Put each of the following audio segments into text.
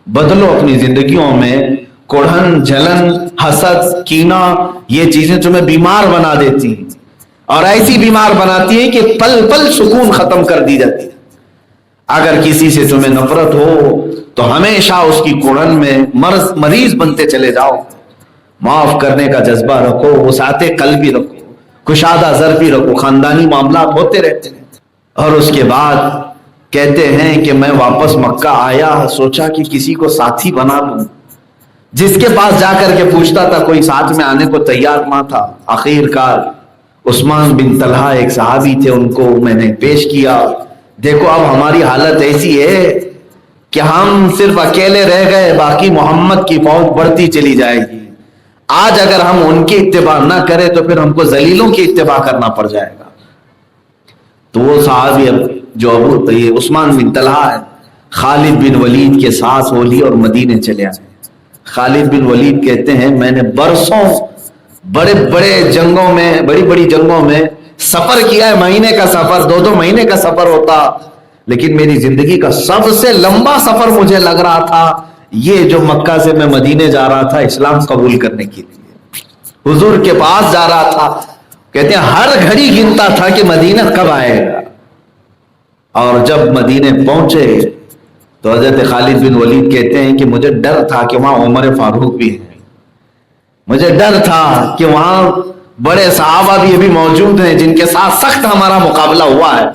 بدلو اپنی زندگیوں میں کوڑھن، جلن، حسد، کینہ، یہ چیزیں تمہیں بیمار بنا دیتی ہیں، اور ایسی بیمار بناتی ہیں کہ پل پل سکون ختم کر دی جاتی ہے۔ اگر کسی سے تمہیں نفرت ہو تو ہمیشہ اس کی کوڑھن میں مریض بنتے چلے جاؤ۔ معاف کرنے کا جذبہ رکھو، وسعت قلب بھی رکھو، کشادہ ظرف بھی رکھو، خاندانی معاملات ہوتے رہتے ہیں۔ اور اس کے بعد کہتے ہیں کہ میں واپس مکہ آیا، سوچا کہ کسی کو ساتھی بنا لوں۔ جس کے پاس جا کر کے پوچھتا تھا کوئی ساتھ میں آنے کو تیار نہ تھا۔ آخر کار عثمان بن طلحہ ایک صحابی تھے، ان کو میں نے پیش کیا۔ دیکھو اب ہماری حالت ایسی ہے کہ ہم صرف اکیلے رہ گئے، باقی محمد کی فوج بڑھتی چلی جائے گی۔ آج اگر ہم ان کی اتباع نہ کریں تو پھر ہم کو ذلیلوں کی اتباع کرنا پڑ جائے گا۔ تو وہ صحابی جو عثمان بن طلحہ ہے، خالد بن ولید کے ساتھ ہو لی اور مدینے چلے آئے۔ خالد بن ولید کہتے ہیں میں نے برسوں بڑے بڑے جنگوں میں، بڑی بڑی جنگوں میں سفر کیا ہے، مہینے کا سفر، 2 مہینے کا سفر ہوتا، لیکن میری زندگی کا سب سے لمبا سفر مجھے لگ رہا تھا یہ جو مکہ سے میں مدینے جا رہا تھا اسلام قبول کرنے کے لیے، حضور کے پاس جا رہا تھا۔ کہتے ہیں ہر گھڑی گنتا تھا کہ مدینہ کب آئے گا، اور جب مدینے پہنچے تو حضرت خالد بن ولید کہتے ہیں کہ مجھے ڈر تھا کہ وہاں عمر فاروق بھی ہے، مجھے ڈر تھا کہ وہاں بڑے صحابہ بھی ابھی موجود ہیں جن کے ساتھ سخت ہمارا مقابلہ ہوا ہے۔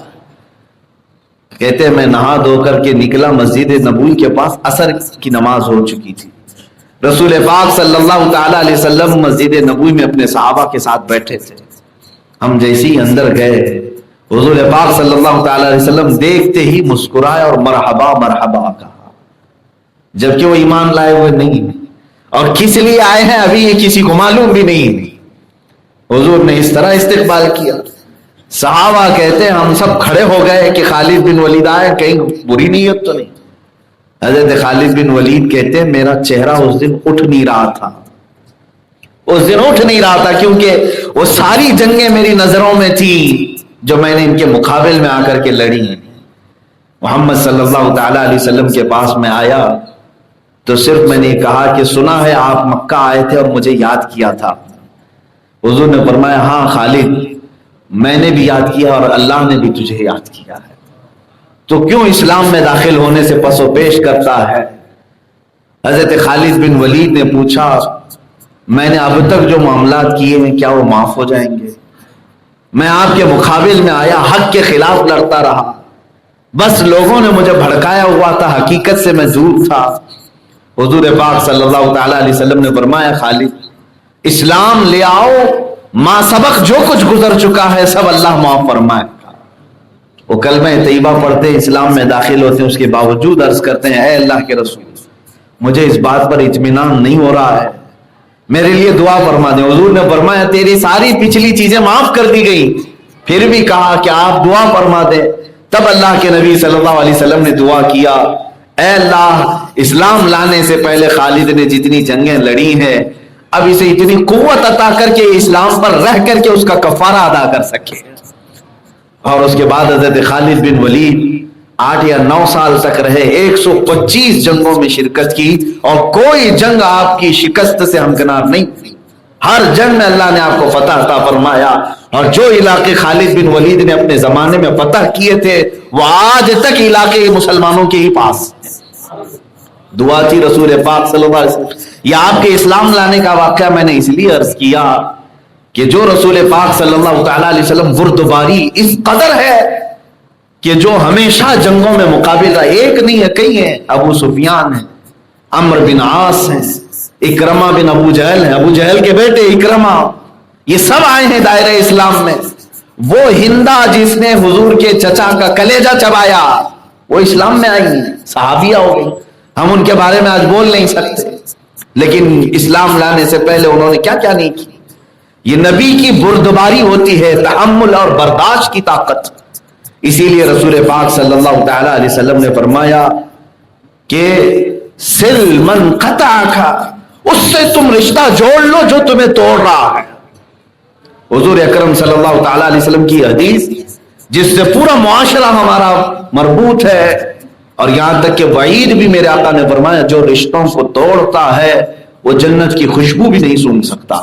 کہتے ہیں میں نہا دھو کر کے نکلا، مسجد نبوی کے پاس عصر کی نماز ہو چکی تھی، رسول پاک صلی اللہ تعالی علیہ وسلم مسجد نبوی میں اپنے صحابہ کے ساتھ بیٹھے تھے۔ ہم جیسے ہی اندر گئے، حضور پاک صلی اللہ تعالی علیہ وسلم دیکھتے ہی مسکرائے اور مرحبا مرحبا کہا، جبکہ وہ ایمان لائے ہوئے نہیں، اور کس لیے آئے ہیں ابھی یہ کسی کو معلوم بھی نہیں۔ حضور نے اس طرح استقبال کیا۔ صحابہ کہتے ہیں ہم سب کھڑے ہو گئے کہ خالد بن ولید آئے، کہیں بری نیت تو نہیں۔ حضرت خالد بن ولید کہتے ہیں میرا چہرہ اس دن اٹھ نہیں رہا تھا، اس دن اٹھ نہیں رہا تھا، کیونکہ وہ ساری جنگیں میری نظروں میں تھی جو میں نے ان کے مقابل میں آ کر کے لڑی ہیں۔ محمد صلی اللہ تعالی علیہ وسلم کے پاس میں آیا تو صرف میں نے کہا کہ سنا ہے آپ مکہ آئے تھے اور مجھے یاد کیا تھا۔ حضور نے فرمایا ہاں خالد، میں نے بھی یاد کیا اور اللہ نے بھی تجھے یاد کیا ہے، تو کیوں اسلام میں داخل ہونے سے پس و پیش کرتا ہے؟ حضرت خالد بن ولید نے پوچھا میں نے اب تک جو معاملات کیے ہیں کیا وہ معاف ہو جائیں گے؟ میں آپ کے مقابل میں آیا، حق کے خلاف لڑتا رہا، بس لوگوں نے مجھے بھڑکایا ہوا تھا، حقیقت سے میں دور تھا۔ حضور پاک صلی اللہ تعالی علیہ وسلم نے فرمایا خالد اسلام لے آؤ، ما سبق جو کچھ گزر چکا ہے سب اللہ معاف فرمائے گا۔ وہ کلمہ طیبہ پڑھتے اسلام میں داخل ہوتے ہیں، اس کے باوجود عرض کرتے ہیں اے اللہ کے رسول مجھے اس بات پر اطمینان نہیں ہو رہا ہے، میرے لیے دعا فرما دیں۔ حضور نے فرمایا تیری ساری پچھلی چیزیں معاف کر دی گئی، پھر بھی کہا کہ آپ دعا فرما دیں۔ تب اللہ کے نبی صلی اللہ علیہ وسلم نے دعا کیا اے اللہ اسلام لانے سے پہلے خالد نے جتنی جنگیں لڑی ہیں اب اسے اتنی قوت عطا کر کے اسلام پر رہ کر کے اس کا کفارہ ادا کر سکے۔ اور اس کے بعد حضرت خالد بن ولید 8 یا 9 سال تک رہے، 125 جنگوں میں شرکت کی، اور کوئی جنگ آپ کی شکست سے ہمکنار نہیں تھی۔ ہر جنگ میں اللہ نے آپ کو فتح عطا فرمایا، اور جو علاقے خالد بن ولید نے اپنے زمانے میں فتح کیے تھے وہ آج تک علاقے مسلمانوں کے ہی پاس۔ دعا تھی رسول پاک صلی اللہ علیہ وسلم۔ یہ آپ کے اسلام لانے کا واقعہ میں نے اس لیے عرض کیا کہ جو رسول پاک صلی اللہ تعالی علیہ وسلم بردباری اس قدر ہے کہ جو ہمیشہ جنگوں میں مقابل رہا، ایک نہیں ہے کئی ہیں، ابو سفیان ہیں، عمرو بن عاص ہیں، اکرمہ بن ابو جہل ہیں، ابو جہل کے بیٹے اکرمہ، یہ سب آئے ہیں دائرہ اسلام میں۔ وہ ہندا جس نے حضور کے چچا کا کلیجہ چبایا وہ اسلام میں آئی ہیں، صحابیہ ہو گئی، ہم ان کے بارے میں آج بول نہیں سکتے، لیکن اسلام لانے سے پہلے انہوں نے کیا کیا نہیں کی۔ یہ نبی کی بردباری ہوتی ہے، تحمل اور برداشت کی طاقت۔ اسی لیے رسول پاک صلی اللہ تعالی علیہ وسلم نے فرمایا کہ سل من قطعک، اس سے تم رشتہ جوڑ لو جو تمہیں توڑ رہا ہے۔ حضور اکرم صلی اللہ تعالی علیہ وسلم کی حدیث جس سے پورا معاشرہ ہمارا مربوط ہے اور یہاں تک کہ وعید بھی میرے آقا نے فرمایا جو رشتوں کو توڑتا ہے وہ جنت کی خوشبو بھی نہیں سونگھ سکتا.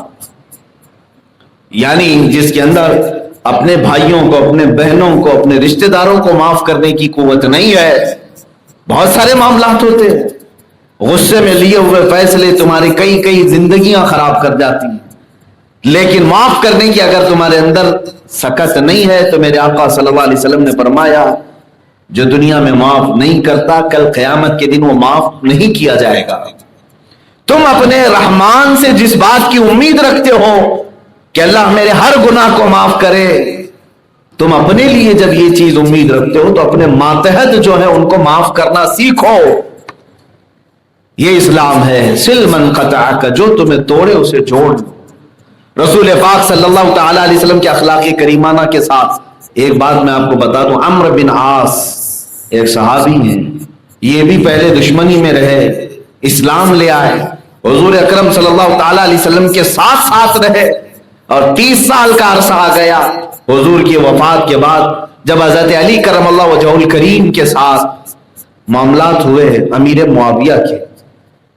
یعنی جس کے اندر اپنے بھائیوں کو، اپنے بہنوں کو، اپنے رشتہ داروں کو معاف کرنے کی قوت نہیں ہے. بہت سارے معاملات ہوتے ہیں، غصے میں لیے ہوئے فیصلے تمہاری کئی زندگیاں خراب کر جاتی ہیں. لیکن معاف کرنے کی اگر تمہارے اندر سکت نہیں ہے تو میرے آقا صلی اللہ علیہ وسلم نے فرمایا جو دنیا میں معاف نہیں کرتا کل قیامت کے دن وہ معاف نہیں کیا جائے گا. تم اپنے رحمان سے جس بات کی امید رکھتے ہو کہ اللہ میرے ہر گناہ کو معاف کرے، تم اپنے لیے جب یہ چیز امید رکھتے ہو تو اپنے ماتحت جو ہے ان کو معاف کرنا سیکھو. یہ اسلام ہے. سل من قطعک، جو تمہیں توڑے اسے جوڑ. رسول پاک صلی اللہ تعالی علیہ وسلم کے اخلاق کریمانہ کے ساتھ ایک بات میں آپ کو بتا دوں. عمرو بن عاص ایک صحابی ہیں، یہ بھی پہلے دشمنی میں رہے، اسلام لے آئے، حضور اکرم صلی اللہ تعالی علیہ وسلم کے ساتھ رہے، اور 30 سال کا عرصہ آ گیا حضور کی وفات کے بعد جب حضرت علی کرم اللہ وجہہ الکریم کے ساتھ معاملات ہوئے امیر معاویہ کے.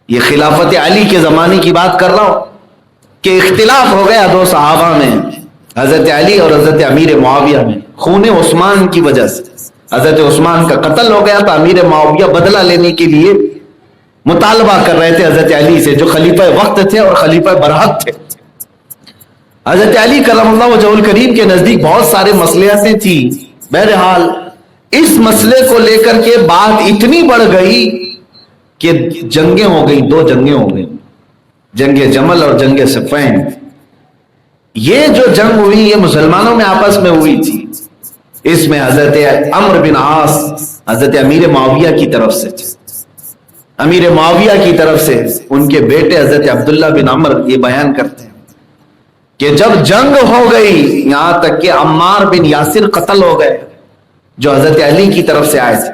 یہ خلافت علی کے زمانے کی بات کر رہا ہوں کہ اختلاف ہو گیا دو صحابہ میں، حضرت علی اور حضرت امیر معاویہ میں، خون عثمان کی وجہ سے. حضرت عثمان کا قتل ہو گیا تو امیر معاویہ بدلہ لینے کے لیے مطالبہ کر رہے تھے حضرت علی سے جو خلیفہ وقت تھے اور خلیفہ برحق تھے. حضرت علی کرم اللہ وجہہ الکریم کے نزدیک بہت سارے مصلحتیں تھیں. بہرحال اس مسئلے کو لے کر کے بات اتنی بڑھ گئی کہ جنگیں ہو گئی، 2 جنگیں ہو گئی، جنگ جمل اور جنگ صفین. یہ جو جنگ ہوئی یہ مسلمانوں میں آپس میں ہوئی تھی. اس میں حضرت عمرو بن عاص حضرت امیر معاویہ کی طرف سے تھے. امیر معاویہ کی طرف سے ان کے بیٹے حضرت عبداللہ بن عمر یہ بیان کرتے ہیں کہ جب جنگ ہو گئی یہاں تک کہ عمار بن یاسر قتل ہو گئے جو حضرت علی کی طرف سے آئے تھے،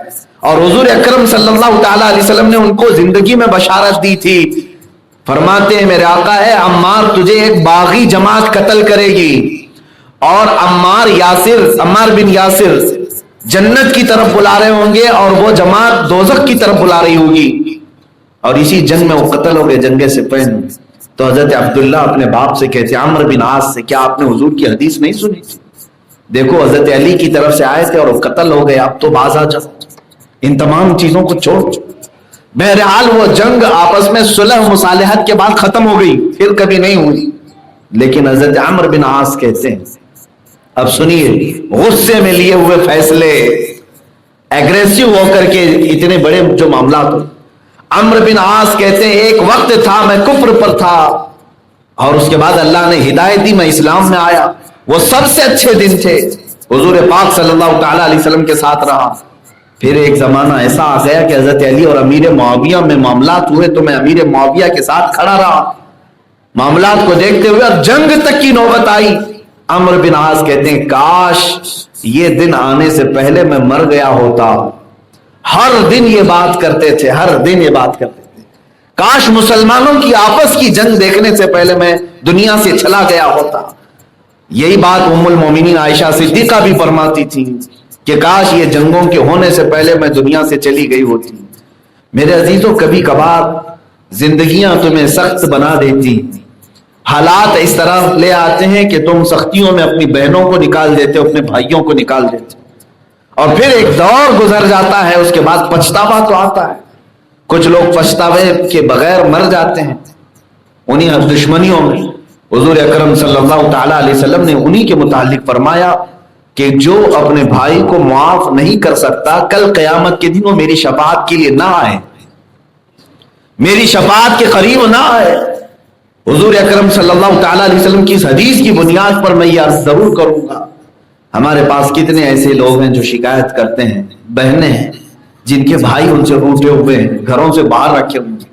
اور حضور اکرم صلی اللہ تعالی علیہ وسلم نے ان کو زندگی میں بشارت دی تھی. فرماتے ہیں میرے آقا ہے عمار تجھے ایک باغی جماعت قتل کرے گی اور عمار بن یاسر جنت کی طرف بلا رہے ہوں گے اور وہ جماعت دوزخ کی طرف بلا رہی ہوگی. اور اسی جنگ میں وہ قتل ہو گئے جنگ صفین. تو حضرت عبداللہ اپنے باپ سے کہتے ہیں عمرو بن عاص سے کیا آپ نے حضور کی حدیث نہیں سنی تھی؟ دیکھو حضرت علی کی طرف سے آئے تھے اور وہ قتل ہو گئے، اب تو باز آ جاؤ، ان تمام چیزوں کو چھوڑ. بہرحال وہ جنگ آپس میں صلح مصالحت کے بعد ختم ہو گئی، پھر کبھی نہیں ہوئی. لیکن حضرت عمرو بن عاص کہتے ہیں اب سنیے غصے میں لیے ہوئے فیصلے، ایگریسو ہو کر کے اتنے بڑے جو معاملات ہو. عمرو بن عاص کہتے ہیں ایک وقت تھا میں کفر پر تھا اور اس کے بعد اللہ نے ہدایت دی، میں اسلام میں آیا. وہ سب سے اچھے دن تھے، حضور پاک صلی اللہ تعالی علیہ وسلم کے ساتھ رہا. پھر ایک زمانہ ایسا آ گیا کہ حضرت علی اور امیر معاویہ میں معاملات ہوئے تو میں امیر معاویہ کے ساتھ کھڑا رہا معاملات کو دیکھتے ہوئے، اور جنگ تک کی نوبت آئی. عمرو بن عاص کہتے ہیں کاش یہ دن آنے سے پہلے میں مر گیا ہوتا. ہر دن یہ بات کرتے تھے، ہر دن یہ بات کرتے تھے، کاش مسلمانوں کی آپس کی جنگ دیکھنے سے پہلے میں دنیا سے چلا گیا ہوتا. یہی بات ام المومنین عائشہ صدیقہ بھی فرماتی تھی کہ کاش یہ جنگوں کے ہونے سے پہلے میں دنیا سے چلی گئی ہوتی. میرے عزیزوں کبھی کبھار زندگیاں تمہیں سخت بنا دیتی، حالات اس طرح لے آتے ہیں کہ تم سختیوں میں اپنی بہنوں کو نکال دیتے ہو، اپنے بھائیوں کو نکال دیتے ہو، اور پھر ایک دور گزر جاتا ہے، اس کے بعد پچھتاوا تو آتا ہے. کچھ لوگ پچھتاوے کے بغیر مر جاتے ہیں انہیں دشمنیوں میں. حضور اکرم صلی اللہ تعالی علیہ وسلم نے انہی کے متعلق فرمایا کہ جو اپنے بھائی کو معاف نہیں کر سکتا کل قیامت کے دن وہ میری شفاعت کے لیے نہ آئے، میری شفاعت کے قریب نہ آئے. حضور اکرم صلی اللہ تعالی علیہ وسلم کی اس حدیث کی بنیاد پر میں یہ عرض ضرور کروں گا. ہمارے پاس کتنے ایسے لوگ ہیں جو شکایت کرتے ہیں، بہنیں ہیں جن کے بھائی ان سے روٹے ہوئے ہیں، گھروں سے باہر رکھے ہوئے.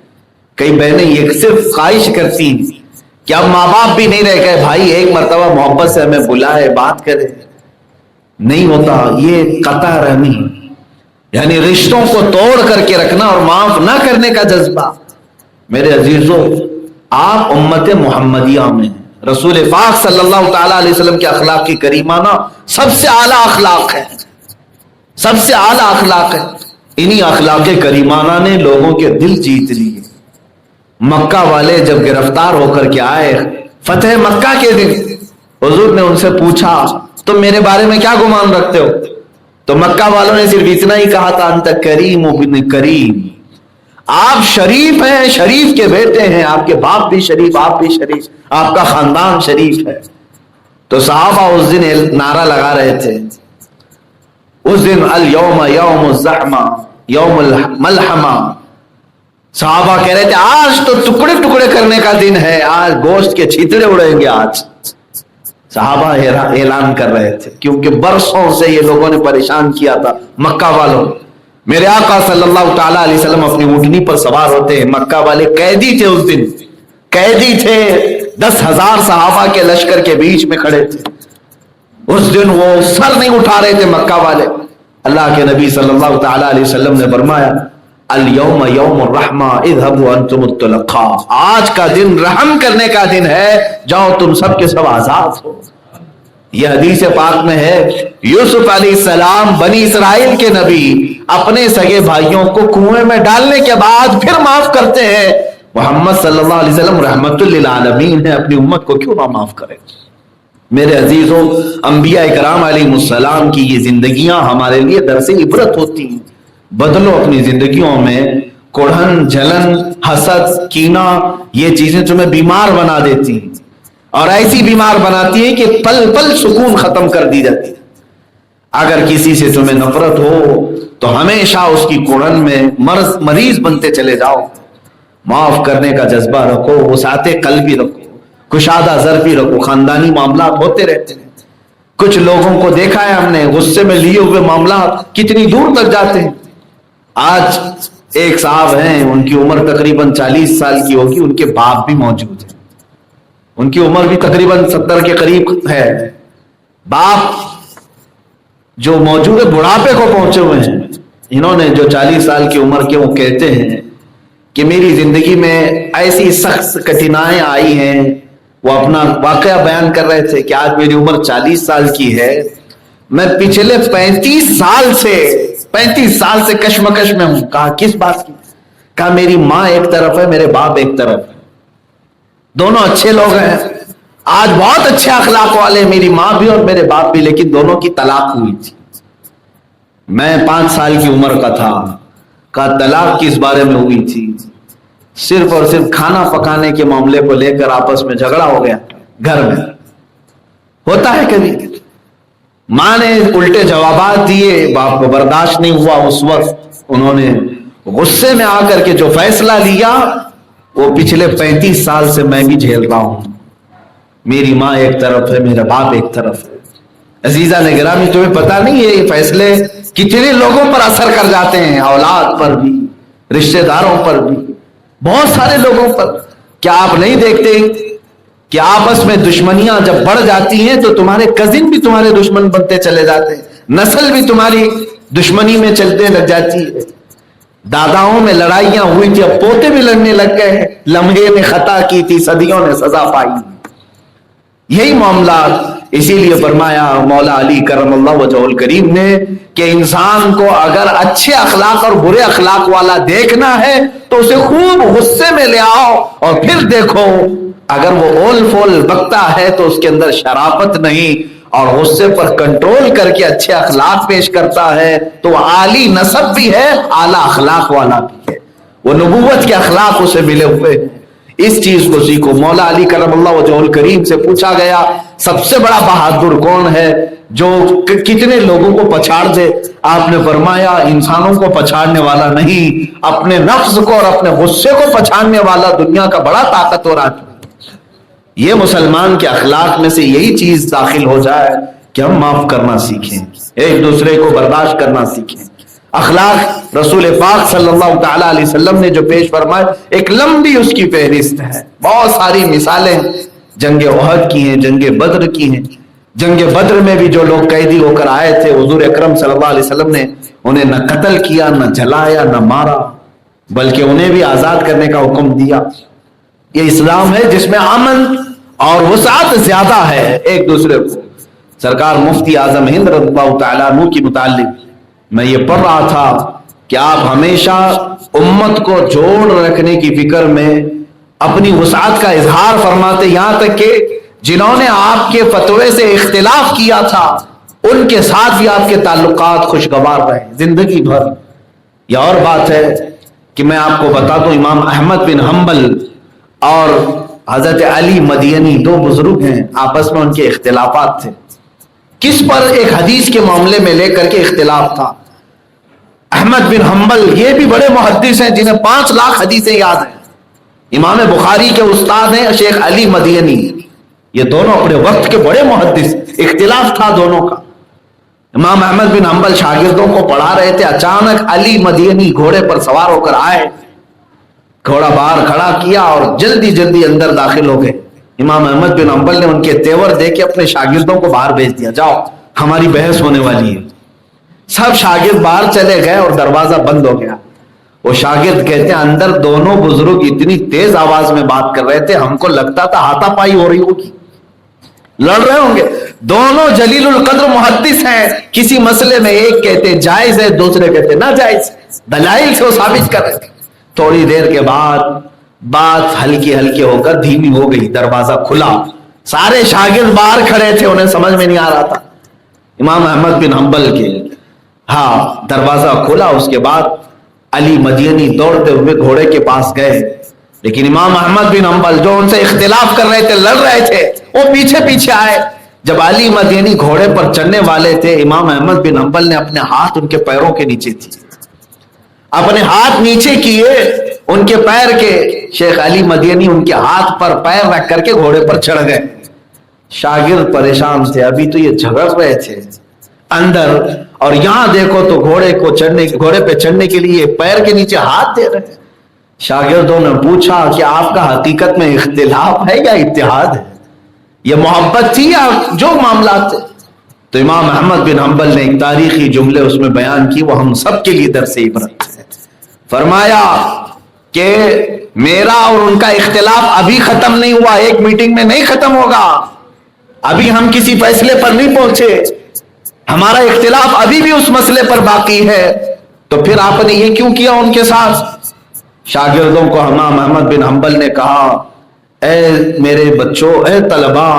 کئی بہنیں یہ صرف خواہش کرتی ہیں کہ اب ماں باپ بھی نہیں رہ گئے، بھائی ایک مرتبہ محبت سے ہمیں بلائے، بات کرے. نہیں ہوتا. یہ قطع رحمی یعنی رشتوں کو توڑ کر کے رکھنا اور معاف نہ کرنے کا جذبہ. میرے عزیزوں آپ امت محمدیہ میں رسول پاک صلی اللہ تعالی علیہ وسلم کے اخلاق کی کریمانہ سب سے اعلیٰ اخلاق ہے، سب سے اعلیٰ اخلاق ہے. انہی اخلاق کریمانہ نے لوگوں کے دل جیت لیے۔ مکہ والے جب گرفتار ہو کر کے آئے فتح مکہ کے دن، حضور نے ان سے پوچھا تم میرے بارے میں کیا گمان رکھتے ہو؟ تو مکہ والوں نے صرف اتنا ہی کہا تھا انت کریم ابن کریم، آپ شریف ہیں، شریف کے بیٹے ہیں، آپ کے باپ بھی شریف، آپ بھی شریف، آپ کا خاندان شریف ہے۔ تو صحابہ اس دن نعرہ لگا رہے تھے، اس دن الیوم یوم الزحمہ یوم الملحمہ، صحابہ کہہ رہے تھے آج تو ٹکڑے ٹکڑے کرنے کا دن ہے، آج گوشت کے چھیتڑے اڑیں گے۔ آج صحابہ اعلان کر رہے تھے، کیونکہ برسوں سے یہ لوگوں نے پریشان کیا تھا مکہ والوں۔ میرے آقا صلی اللہ تعالی علیہ وسلم اپنی اونٹنی پر سوار ہوتے ہیں، مکہ والے قیدی تھے، اس دن قیدی تھے، 10,000 صحابہ کے لشکر کے بیچ میں کھڑے تھے۔ اس دن وہ سر نہیں اٹھا رہے تھے مکہ والے۔ اللہ کے نبی صلی اللہ تعالی علیہ وسلم نے فرمایا الیوم یوم الرحمہ اذهبوا انتم الطلقاء، آج کا دن رحم کرنے کا دن ہے، جاؤ تم سب کے سب آزاد ہو۔ یہ حدیث پاک میں ہے، یوسف علیہ السلام بنی اسرائیل کے نبی اپنے سگے بھائیوں کو کنویں میں ڈالنے کے بعد پھر معاف کرتے ہیں۔ محمد صلی اللہ علیہ وسلم رحمت للعالمین ہے، اپنی امت کو کیوں نہ معاف کرے؟ میرے عزیزوں، انبیاء کرام علیہ السلام کی یہ زندگیاں ہمارے لیے درس عبرت ہوتی ہیں۔ بدلو اپنی زندگیوں میں کڑھن، جلن، حسد، کینہ، یہ چیزیں تمہیں بیمار بنا دیتی ہیں، اور ایسی بیمار بناتی ہیں کہ پل پل سکون ختم کر دی جاتی ہے۔ اگر کسی سے تمہیں نفرت ہو تو ہمیشہ اس کی کڑھن میں مریض بنتے چلے جاؤ۔ معاف کرنے کا جذبہ رکھو، وسعت قلبی رکھو، کشادہ ظرفی رکھو۔ خاندانی معاملات ہوتے رہتے ہیں، کچھ لوگوں کو دیکھا ہے ہم نے، غصے میں لیے ہوئے معاملات کتنی دور تک جاتے ہیں۔ آج ایک صاحب ہیں، ان کی عمر تقریباً 40 سال کی ہوگی، ان کے باپ بھی موجود ہیں، ان کی عمر بھی تقریباً 70 کے قریب ہے۔ باپ جو موجود ہے بڑھاپے کو پہنچے ہوئے ہیں، انہوں نے جو 40 سال کی عمر کے، وہ کہتے ہیں کہ میری زندگی میں ایسی سخت کٹھنائیاں آئی ہیں۔ وہ اپنا واقعہ بیان کر رہے تھے کہ آج میری عمر 40 سال کی ہے، میں پچھلے 35 سال سے کشمکش میں ہوں۔ کہا کس بات کی؟ کہا میری ماں ایک طرف ہے، میرے باپ ایک طرف ہے، دونوں اچھے لوگ ہیں، آج بہت اچھے اخلاق والے، میری ماں بھی اور میرے باپ بھی، لیکن دونوں کی طلاق ہوئی تھی۔ میں 5 سال کی عمر کا تھا۔ کہا طلاق کس بارے میں ہوئی تھی؟ صرف اور صرف کھانا پکانے کے معاملے کو لے کر آپس میں جھگڑا ہو گیا گھر میں۔ ہوتا ہے کبھی۔ ماں نے الٹے جوابات دیے، باپ کو برداشت نہیں ہوا، اس وقت انہوں نے غصے میں آ کر کے جو فیصلہ لیا، وہ پچھلے 35 سال سے میں بھی جھیل رہا ہوں۔ میری ماں ایک طرف ہے، میرا باپ ایک طرف ہے۔ عزیزہ نے گرامی، تمہیں پتہ نہیں ہے یہ فیصلے کتنے لوگوں پر اثر کر جاتے ہیں، اولاد پر بھی، رشتہ داروں پر بھی، بہت سارے لوگوں پر۔ کیا آپ نہیں دیکھتے کہ آپس میں دشمنیاں جب بڑھ جاتی ہیں تو تمہارے کزن بھی تمہارے دشمن بنتے چلے جاتے ہیں، نسل بھی تمہاری دشمنی میں چلتے لگ جاتی ہے۔ داداؤں میں لڑائیاں ہوئی تھی، اب پوتے بھی لڑنے لگ گئے ہیں۔ لمحے نے خطا کی تھی، صدیوں نے سزا پائی۔ یہی معاملات، اسی لیے فرمایا مولا علی کرم اللہ وجہہ الکریم نے کہ انسان کو اگر اچھے اخلاق اور برے اخلاق والا دیکھنا ہے تو اسے خوب غصے میں لے آؤ، اور پھر دیکھو اگر وہ اول فول بکتا ہے تو اس کے اندر شرافت نہیں، اور غصے پر کنٹرول کر کے اچھے اخلاق پیش کرتا ہے تو وہ عالی نسب بھی ہے، اعلیٰ اخلاق والا بھی ہے، وہ نبوت کے اخلاق اسے ملے ہوئے ہیں۔ اس چیز کو سیکھو۔ مولا علی کرم اللہ وجہہ الکریم سے پوچھا گیا سب سے بڑا بہادر کون ہے جو کتنے لوگوں کو پچھاڑ دے؟ آپ نے فرمایا انسانوں کو پچھاڑنے والا نہیں، اپنے نفس کو اور اپنے غصے کو پچھاڑنے والا دنیا کا بڑا طاقتور آدمی۔ یہ مسلمان کے اخلاق میں سے یہی چیز داخل ہو جائے کہ ہم معاف کرنا سیکھیں، ایک دوسرے کو برداشت کرنا سیکھیں۔ اخلاق رسول پاک صلی اللہ تعالی علیہ وسلم نے جو پیش فرمائے، ایک لمبی اس کی فہرست ہے، بہت ساری مثالیں جنگ احد کی ہیں، جنگ بدر کی ہیں۔ جنگ بدر میں بھی جو لوگ قیدی ہو کر آئے تھے، حضور اکرم صلی اللہ علیہ وسلم نے انہیں نہ قتل کیا، نہ جلایا، نہ مارا، بلکہ انہیں بھی آزاد کرنے کا حکم دیا۔ یہ اسلام ہے جس میں امن اور وسعت زیادہ ہے ایک دوسرے کو۔ سرکار مفتی اعظم ہند رضی اللہ تعالیٰ عنہ کی متعلق میں یہ پڑھ رہا تھا کہ آپ ہمیشہ امت کو جوڑ رکھنے کی فکر میں اپنی وسعت کا اظہار فرماتے، یہاں تک کہ جنہوں نے آپ کے فتوے سے اختلاف کیا تھا ان کے ساتھ بھی آپ کے تعلقات خوشگوار رہے زندگی بھر۔ یہ اور بات ہے کہ میں آپ کو بتا دوں، امام احمد بن حنبل اور حضرت علی مدینی دو بزرگ ہیں، آپس میں ان کے اختلافات تھے۔ کس پر؟ ایک حدیث کے معاملے میں لے کر کے اختلاف تھا۔ احمد بن حنبل یہ بھی بڑے محدث ہیں جنہیں 5 لاکھ حدیثیں یاد ہیں، امام بخاری کے استاد ہیں شیخ علی مدینی، یہ دونوں اپنے وقت کے بڑے محدث، اختلاف تھا دونوں کا۔ امام احمد بن حنبل شاگردوں کو پڑھا رہے تھے، اچانک علی مدینی گھوڑے پر سوار ہو کر آئے، گھوڑا باہر کھڑا کیا اور جلدی جلدی اندر داخل ہو گئے۔ امام احمد بن حنبل نے ان کے تیور دے کے اپنے شاگردوں کو باہر بھیج دیا، جاؤ ہماری بحث ہونے والی ہے۔ سب شاگرد باہر چلے گئے اور دروازہ بند ہو گیا۔ وہ شاگرد کہتے ہیں اندر دونوں بزرگ اتنی تیز آواز میں بات کر رہے تھے، ہم کو لگتا تھا ہاتھا پائی ہو رہی ہوگی، لڑ رہے ہوں گے۔ دونوں جلیل القدر محدث ہیں، کسی مسئلے میں ایک کہتے جائز ہے، دوسرے کہتے ناجائز، دلائل سے وہ ثابت کر رہے تھے۔ تھوڑی دیر کے بعد بات ہلکی ہلکی ہو کر دھیمی ہو گئی، دروازہ کھلا، سارے شاگرد باہر کھڑے تھے، انہیں سمجھ میں نہیں آ رہا تھا امام احمد بن حنبل کے۔ دروازہ کھلا، اس کے بعد علی مدینی دوڑتے ہوئے گھوڑے کے پاس گئے، لیکن امام احمد بن حنبل جو ان سے اختلاف کر رہے تھے، لڑ رہے تھے، وہ پیچھے پیچھے آئے۔ جب علی مدینی گھوڑے پر چڑھنے والے تھے، امام احمد بن حنبل نے اپنے ہاتھ ان کے پیروں کے نیچے دیے، اپنے ہاتھ نیچے کیے ان کے پیر کے۔ شیخ علی مدینی ان کے ہاتھ پر پیر رکھ کر کے گھوڑے پر چڑھ گئے۔ شاگرد پریشان تھے، ابھی تو یہ جھگڑ رہے تھے اندر، اور یہاں دیکھو تو گھوڑے پہ چڑھنے کے لیے پیر کے نیچے ہاتھ دے رہے ہیں۔ شاگردوں نے پوچھا کہ آپ کا حقیقت میں اختلاف ہے یا اتحاد ہے، یہ محبت تھی یا جو معاملات تھے؟ تو امام احمد بن حنبل نے ایک تاریخی جملے اس میں بیان کی، وہ ہم سب کے لیے درس عبرت ہے۔ فرمایا کہ میرا اور ان کا اختلاف ابھی ختم نہیں ہوا، ایک میٹنگ میں نہیں ختم ہوگا، ابھی ہم کسی فیصلے پر نہیں پہنچے، ہمارا اختلاف ابھی بھی اس مسئلے پر باقی ہے۔ تو پھر آپ نے یہ کیوں کیا ان کے ساتھ؟ شاگردوں کو امام احمد بن حنبل نے کہا، اے میرے بچوں، اے طلبا،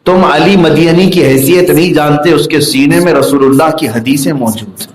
تم علی مدینی کی حیثیت نہیں جانتے، اس کے سینے میں رسول اللہ کی حدیثیں موجود ہیں۔